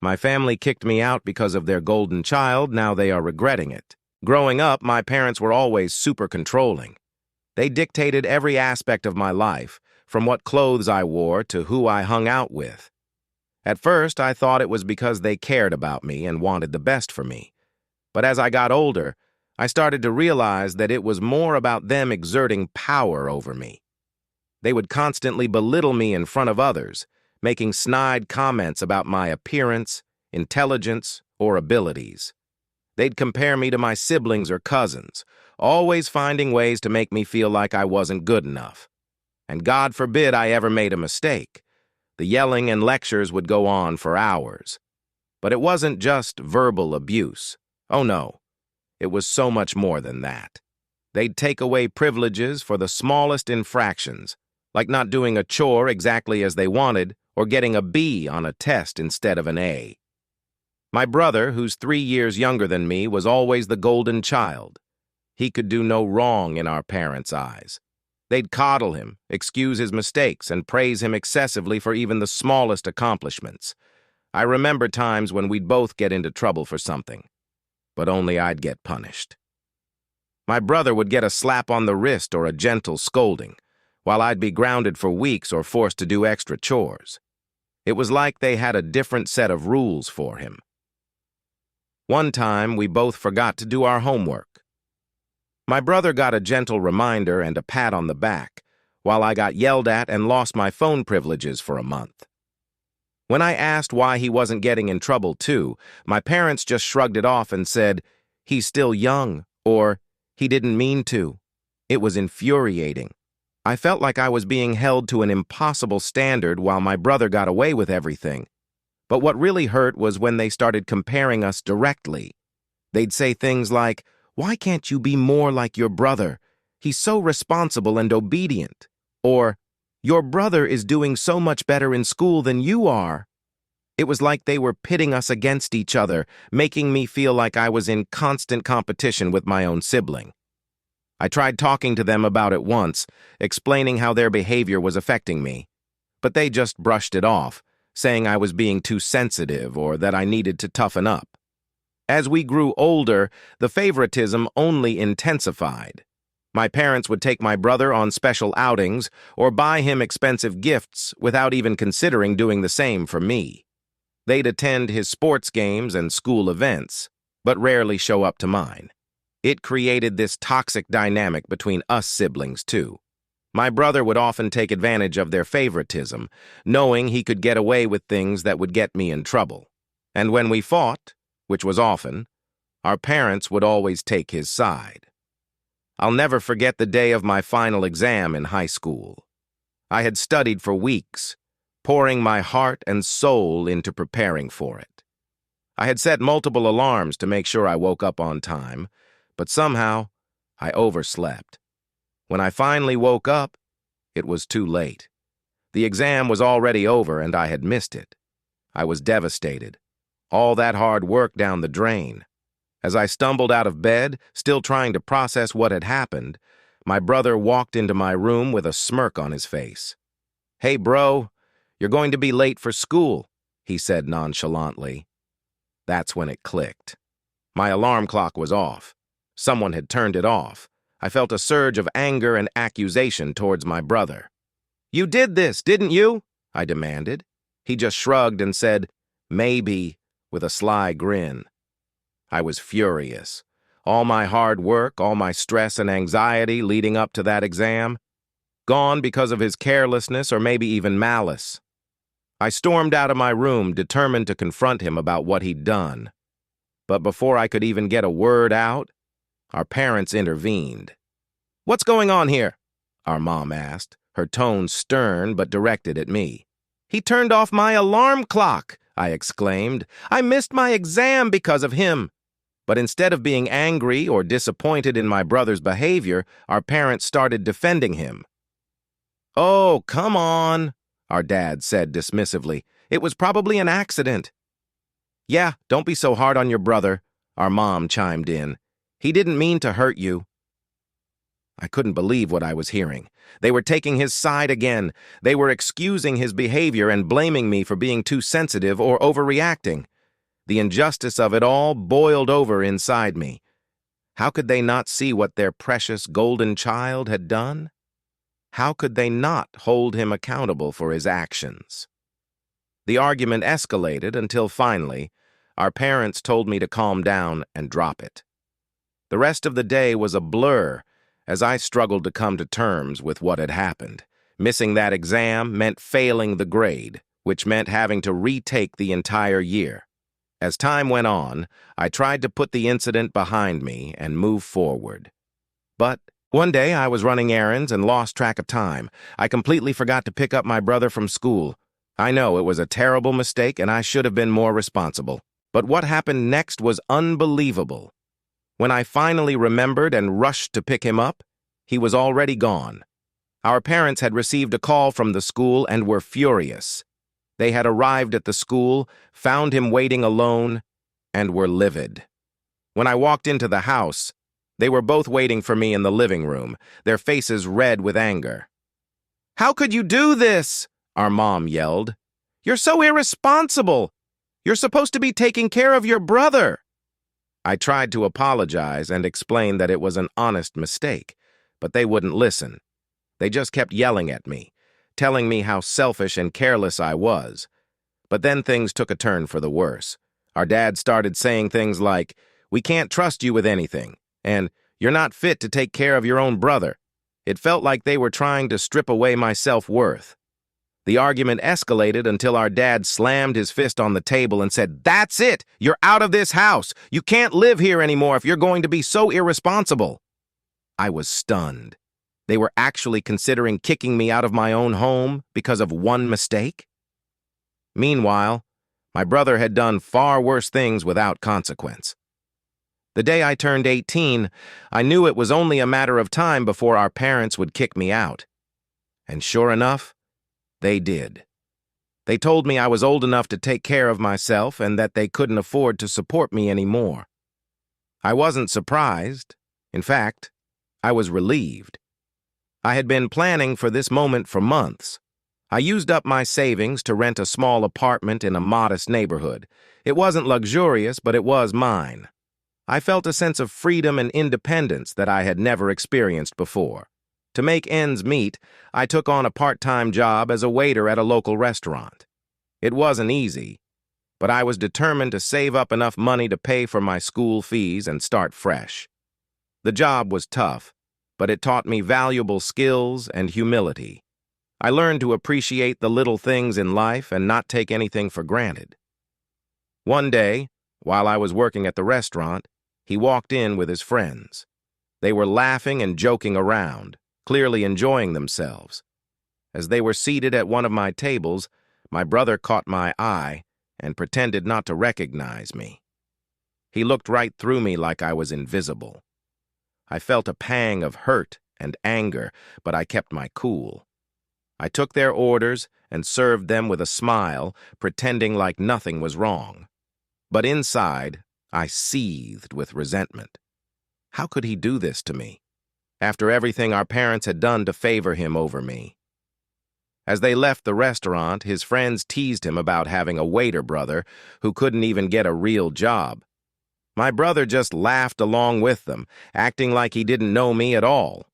My family kicked me out because of their golden child, now they are regretting it. Growing up, my parents were always super controlling. They dictated every aspect of my life, from what clothes I wore to who I hung out with. At first, I thought it was because they cared about me and wanted the best for me. But as I got older, I started to realize that it was more about them exerting power over me. They would constantly belittle me in front of others, making snide comments about my appearance, intelligence, or abilities. They'd compare me to my siblings or cousins, always finding ways to make me feel like I wasn't good enough. And God forbid I ever made a mistake. The yelling and lectures would go on for hours. But it wasn't just verbal abuse. Oh no, it was so much more than that. They'd take away privileges for the smallest infractions, like not doing a chore exactly as they wanted or getting a B on a test instead of an A. My brother, who's 3 years younger than me, was always the golden child. He could do no wrong in our parents' eyes. They'd coddle him, excuse his mistakes, and praise him excessively for even the smallest accomplishments. I remember times when we'd both get into trouble for something, but only I'd get punished. My brother would get a slap on the wrist or a gentle scolding, while I'd be grounded for weeks or forced to do extra chores. It was like they had a different set of rules for him. One time, we both forgot to do our homework. My brother got a gentle reminder and a pat on the back, while I got yelled at and lost my phone privileges for a month. When I asked why he wasn't getting in trouble too, my parents just shrugged it off and said, "He's still young," or "He didn't mean to." It was infuriating. I felt like I was being held to an impossible standard while my brother got away with everything. But what really hurt was when they started comparing us directly. They'd say things like, "Why can't you be more like your brother? He's so responsible and obedient." Or, "Your brother is doing so much better in school than you are." It was like they were pitting us against each other, making me feel like I was in constant competition with my own sibling. I tried talking to them about it once, explaining how their behavior was affecting me. But they just brushed it off, saying I was being too sensitive or that I needed to toughen up. As we grew older, the favoritism only intensified. My parents would take my brother on special outings or buy him expensive gifts without even considering doing the same for me. They'd attend his sports games and school events, but rarely show up to mine. It created this toxic dynamic between us siblings, too. My brother would often take advantage of their favoritism, knowing he could get away with things that would get me in trouble. And when we fought, which was often, our parents would always take his side. I'll never forget the day of my final exam in high school. I had studied for weeks, pouring my heart and soul into preparing for it. I had set multiple alarms to make sure I woke up on time, but somehow I overslept. When I finally woke up, it was too late. The exam was already over and I had missed it. I was devastated. All that hard work down the drain. As I stumbled out of bed, still trying to process what had happened, my brother walked into my room with a smirk on his face. "Hey, bro, you're going to be late for school," he said nonchalantly. That's when it clicked. My alarm clock was off. Someone had turned it off. I felt a surge of anger and accusation towards my brother. "You did this, didn't you?" I demanded. He just shrugged and said, "Maybe," with a sly grin. I was furious. All my hard work, all my stress and anxiety leading up to that exam, gone because of his carelessness or maybe even malice. I stormed out of my room, determined to confront him about what he'd done. But before I could even get a word out, our parents intervened. "What's going on here?" our mom asked, her tone stern but directed at me. "He turned off my alarm clock," I exclaimed. "I missed my exam because of him." But instead of being angry or disappointed in my brother's behavior, our parents started defending him. "Oh, come on," our dad said dismissively. "It was probably an accident." "Yeah, don't be so hard on your brother," our mom chimed in. "He didn't mean to hurt you." I couldn't believe what I was hearing. They were taking his side again. They were excusing his behavior and blaming me for being too sensitive or overreacting. The injustice of it all boiled over inside me. How could they not see what their precious golden child had done? How could they not hold him accountable for his actions? The argument escalated until finally, our parents told me to calm down and drop it. The rest of the day was a blur as I struggled to come to terms with what had happened. Missing that exam meant failing the grade, which meant having to retake the entire year. As time went on, I tried to put the incident behind me and move forward. But one day I was running errands and lost track of time. I completely forgot to pick up my brother from school. I know it was a terrible mistake and I should have been more responsible. But what happened next was unbelievable. When I finally remembered and rushed to pick him up, he was already gone. Our parents had received a call from the school and were furious. They had arrived at the school, found him waiting alone, and were livid. When I walked into the house, they were both waiting for me in the living room, their faces red with anger. "How could you do this?" our mom yelled. "You're so irresponsible. You're supposed to be taking care of your brother." I tried to apologize and explain that it was an honest mistake, but they wouldn't listen. They just kept yelling at me, telling me how selfish and careless I was. But then things took a turn for the worse. Our dad started saying things like, "We can't trust you with anything," and "You're not fit to take care of your own brother." It felt like they were trying to strip away my self-worth. The argument escalated until our dad slammed his fist on the table and said, "That's it! You're out of this house! You can't live here anymore if you're going to be so irresponsible." I was stunned. They were actually considering kicking me out of my own home because of one mistake? Meanwhile, my brother had done far worse things without consequence. The day I turned 18, I knew it was only a matter of time before our parents would kick me out. And sure enough, they did. They told me I was old enough to take care of myself and that they couldn't afford to support me anymore. I wasn't surprised. In fact, I was relieved. I had been planning for this moment for months. I used up my savings to rent a small apartment in a modest neighborhood. It wasn't luxurious, but it was mine. I felt a sense of freedom and independence that I had never experienced before. To make ends meet, I took on a part-time job as a waiter at a local restaurant. It wasn't easy, but I was determined to save up enough money to pay for my school fees and start fresh. The job was tough, but it taught me valuable skills and humility. I learned to appreciate the little things in life and not take anything for granted. One day, while I was working at the restaurant, he walked in with his friends. They were laughing and joking around, clearly enjoying themselves. As they were seated at one of my tables, my brother caught my eye and pretended not to recognize me. He looked right through me like I was invisible. I felt a pang of hurt and anger, but I kept my cool. I took their orders and served them with a smile, pretending like nothing was wrong. But inside, I seethed with resentment. How could he do this to me, after everything our parents had done to favor him over me? As they left the restaurant, his friends teased him about having a waiter brother who couldn't even get a real job. My brother just laughed along with them, acting like he didn't know me at all.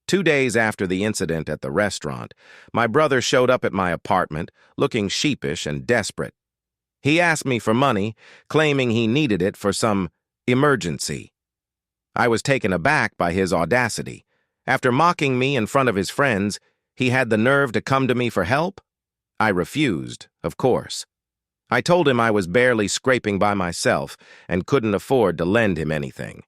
2 days after the incident at the restaurant, my brother showed up at my apartment, looking sheepish and desperate. He asked me for money, claiming he needed it for some emergency. I was taken aback by his audacity. After mocking me in front of his friends, he had the nerve to come to me for help? I refused, of course. I told him I was barely scraping by myself and couldn't afford to lend him anything.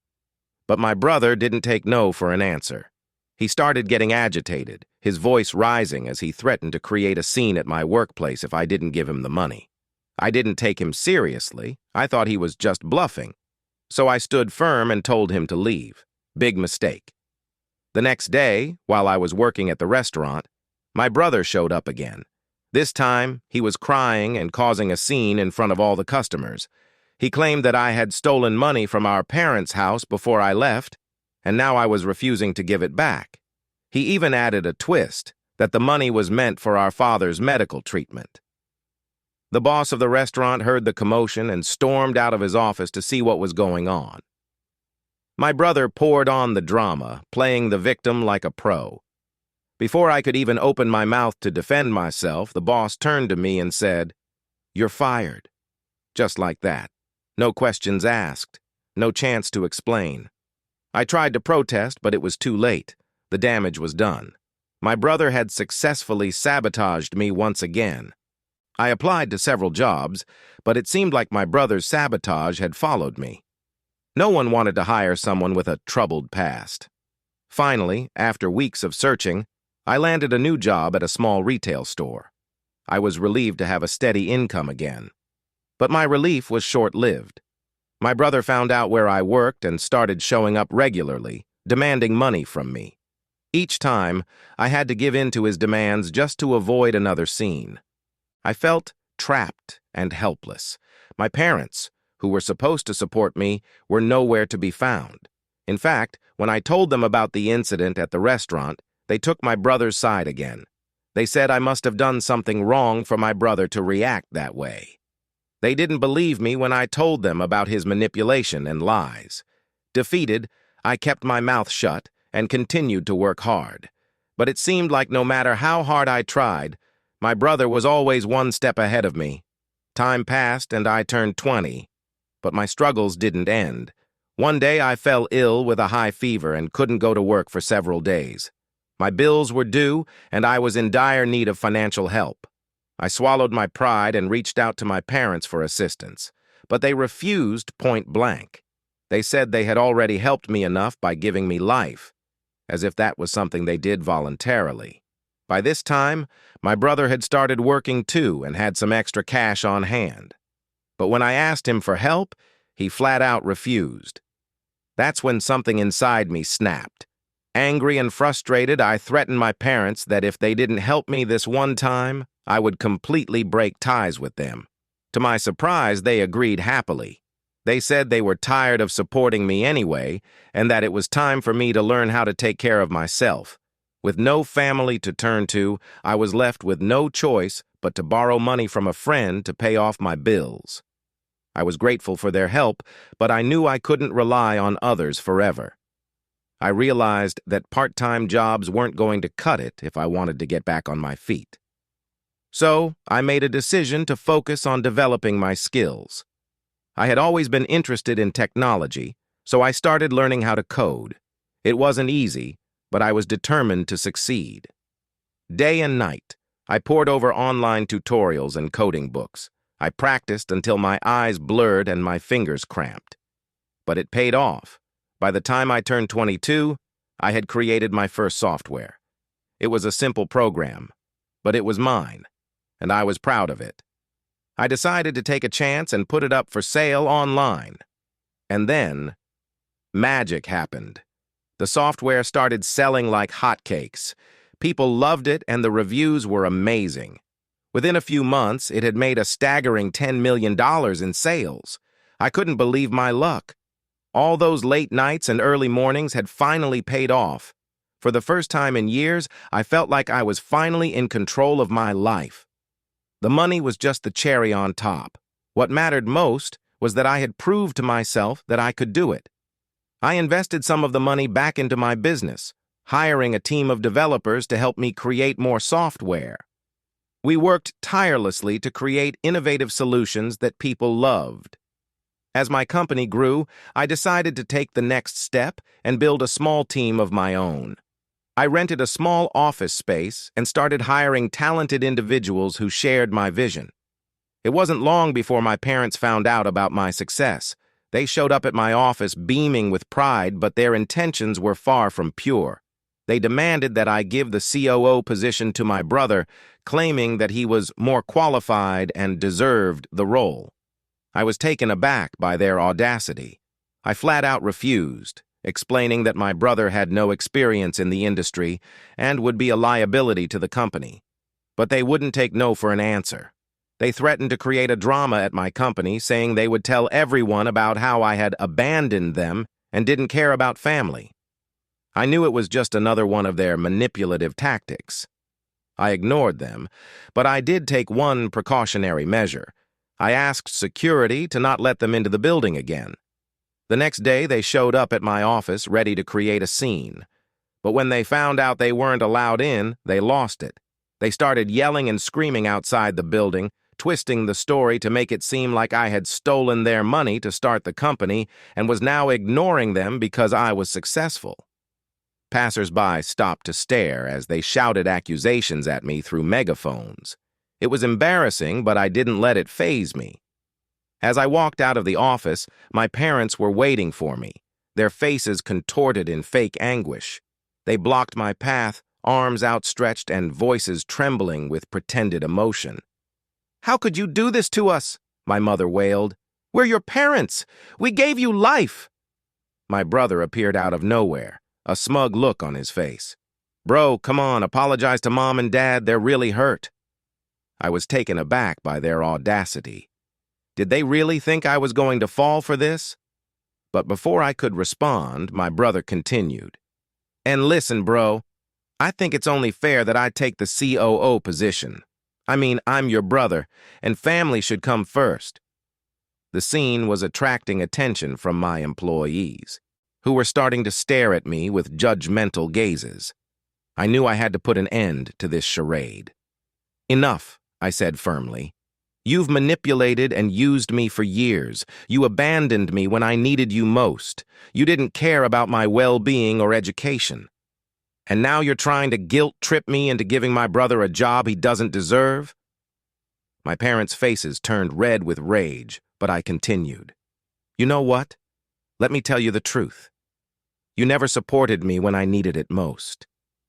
But my brother didn't take no for an answer. He started getting agitated, his voice rising as he threatened to create a scene at my workplace if I didn't give him the money. I didn't take him seriously. I thought he was just bluffing. So I stood firm and told him to leave. Big mistake. The next day, while I was working at the restaurant, my brother showed up again. This time, he was crying and causing a scene in front of all the customers. He claimed that I had stolen money from our parents' house before I left, and now I was refusing to give it back. He even added a twist, that the money was meant for our father's medical treatment. The boss of the restaurant heard the commotion and stormed out of his office to see what was going on. My brother poured on the drama, playing the victim like a pro. Before I could even open my mouth to defend myself, the boss turned to me and said, "You're fired." Just like that. No questions asked. No chance to explain. I tried to protest, but it was too late. The damage was done. My brother had successfully sabotaged me once again. I applied to several jobs, but it seemed like my brother's sabotage had followed me. No one wanted to hire someone with a troubled past. Finally, after weeks of searching, I landed a new job at a small retail store. I was relieved to have a steady income again. But my relief was short-lived. My brother found out where I worked and started showing up regularly, demanding money from me. Each time, I had to give in to his demands just to avoid another scene. I felt trapped and helpless. My parents, who were supposed to support me, were nowhere to be found. In fact, when I told them about the incident at the restaurant, they took my brother's side again. They said I must have done something wrong for my brother to react that way. They didn't believe me when I told them about his manipulation and lies. Defeated, I kept my mouth shut and continued to work hard. But it seemed like no matter how hard I tried, my brother was always one step ahead of me. Time passed and I turned 20. But my struggles didn't end. One day I fell ill with a high fever and couldn't go to work for several days. My bills were due and I was in dire need of financial help. I swallowed my pride and reached out to my parents for assistance, but they refused point blank. They said they had already helped me enough by giving me life, as if that was something they did voluntarily. By this time, my brother had started working too and had some extra cash on hand. But when I asked him for help, he flat out refused. That's when something inside me snapped. Angry and frustrated, I threatened my parents that if they didn't help me this one time, I would completely break ties with them. To my surprise, they agreed happily. They said they were tired of supporting me anyway, and that it was time for me to learn how to take care of myself. With no family to turn to, I was left with no choice but to borrow money from a friend to pay off my bills. I was grateful for their help, but I knew I couldn't rely on others forever. I realized that part-time jobs weren't going to cut it if I wanted to get back on my feet. So, I made a decision to focus on developing my skills. I had always been interested in technology, so I started learning how to code. It wasn't easy, but I was determined to succeed. Day and night, I pored over online tutorials and coding books. I practiced until my eyes blurred and my fingers cramped. But it paid off. By the time I turned 22, I had created my first software. It was a simple program, but it was mine, and I was proud of it. I decided to take a chance and put it up for sale online. And then, magic happened. The software started selling like hotcakes. People loved it, and the reviews were amazing. Within a few months, it had made a staggering $10 million in sales. I couldn't believe my luck. All those late nights and early mornings had finally paid off. For the first time in years, I felt like I was finally in control of my life. The money was just the cherry on top. What mattered most was that I had proved to myself that I could do it. I invested some of the money back into my business, hiring a team of developers to help me create more software. We worked tirelessly to create innovative solutions that people loved. As my company grew, I decided to take the next step and build a small team of my own. I rented a small office space and started hiring talented individuals who shared my vision. It wasn't long before my parents found out about my success. They showed up at my office beaming with pride, but their intentions were far from pure. They demanded that I give the COO position to my brother, claiming that he was more qualified and deserved the role. I was taken aback by their audacity. I flat out refused, explaining that my brother had no experience in the industry and would be a liability to the company. But they wouldn't take no for an answer. They threatened to create a drama at my company, saying they would tell everyone about how I had abandoned them and didn't care about family. I knew it was just another one of their manipulative tactics. I ignored them, but I did take one precautionary measure. I asked security to not let them into the building again. The next day, they showed up at my office ready to create a scene. But when they found out they weren't allowed in, they lost it. They started yelling and screaming outside the building, twisting the story to make it seem like I had stolen their money to start the company and was now ignoring them because I was successful. Passers-by stopped to stare as they shouted accusations at me through megaphones. It was embarrassing, but I didn't let it faze me. As I walked out of the office, my parents were waiting for me, their faces contorted in fake anguish. They blocked my path, arms outstretched and voices trembling with pretended emotion. "How could you do this to us?" my mother wailed. "We're your parents. We gave you life." My brother appeared out of nowhere, a smug look on his face. "Bro, come on, apologize to Mom and Dad. They're really hurt." I was taken aback by their audacity. Did they really think I was going to fall for this? But before I could respond, my brother continued. "And listen, bro, I think it's only fair that I take the COO position. I mean, I'm your brother, and family should come first." The scene was attracting attention from my employees, who were starting to stare at me with judgmental gazes. I knew I had to put an end to this charade. "Enough," I said firmly. "You've manipulated and used me for years. You abandoned me when I needed you most. You didn't care about my well-being or education. And now you're trying to guilt-trip me into giving my brother a job he doesn't deserve?" My parents' faces turned red with rage, but I continued. "You know what? Let me tell you the truth. You never supported me when I needed it most.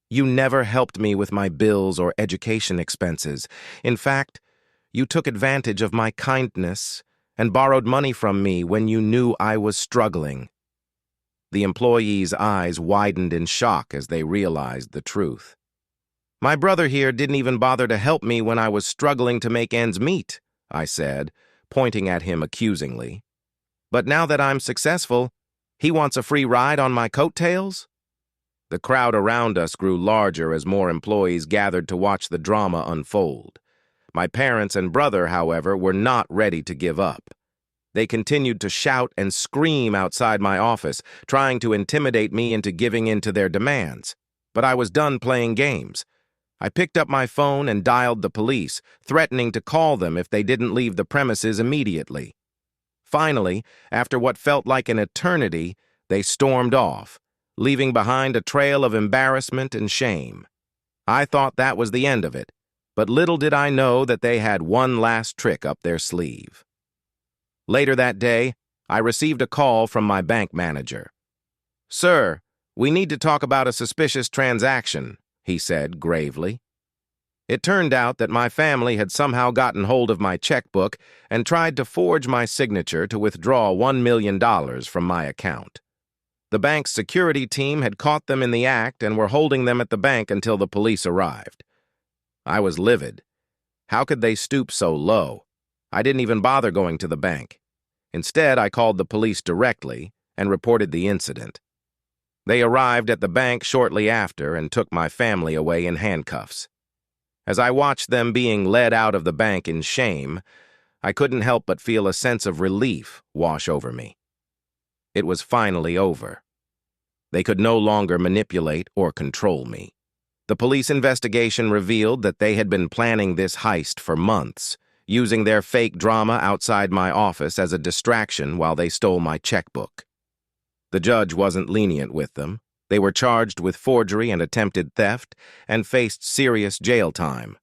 You never helped me with my bills or education expenses. In fact, you took advantage of my kindness and borrowed money from me when you knew I was struggling." The employees' eyes widened in shock as they realized the truth. "My brother here didn't even bother to help me when I was struggling to make ends meet," I said, pointing at him accusingly. "But now that I'm successful, he wants a free ride on my coattails?" The crowd around us grew larger as more employees gathered to watch the drama unfold. My parents and brother, however, were not ready to give up. They continued to shout and scream outside my office, trying to intimidate me into giving in to their demands. But I was done playing games. I picked up my phone and dialed the police, threatening to call them if they didn't leave the premises immediately. Finally, after what felt like an eternity, they stormed off, leaving behind a trail of embarrassment and shame. I thought that was the end of it, but little did I know that they had one last trick up their sleeve. Later that day, I received a call from my bank manager. "Sir, we need to talk about a suspicious transaction," he said gravely. It turned out that my family had somehow gotten hold of my checkbook and tried to forge my signature to withdraw $1 million from my account. The bank's security team had caught them in the act and were holding them at the bank until the police arrived. I was livid. How could they stoop so low? I didn't even bother going to the bank. Instead, I called the police directly and reported the incident. They arrived at the bank shortly after and took my family away in handcuffs. As I watched them being led out of the bank in shame, I couldn't help but feel a sense of relief wash over me. It was finally over. They could no longer manipulate or control me. The police investigation revealed that they had been planning this heist for months, using their fake drama outside my office as a distraction while they stole my checkbook. The judge wasn't lenient with them. They were charged with forgery and attempted theft and faced serious jail time.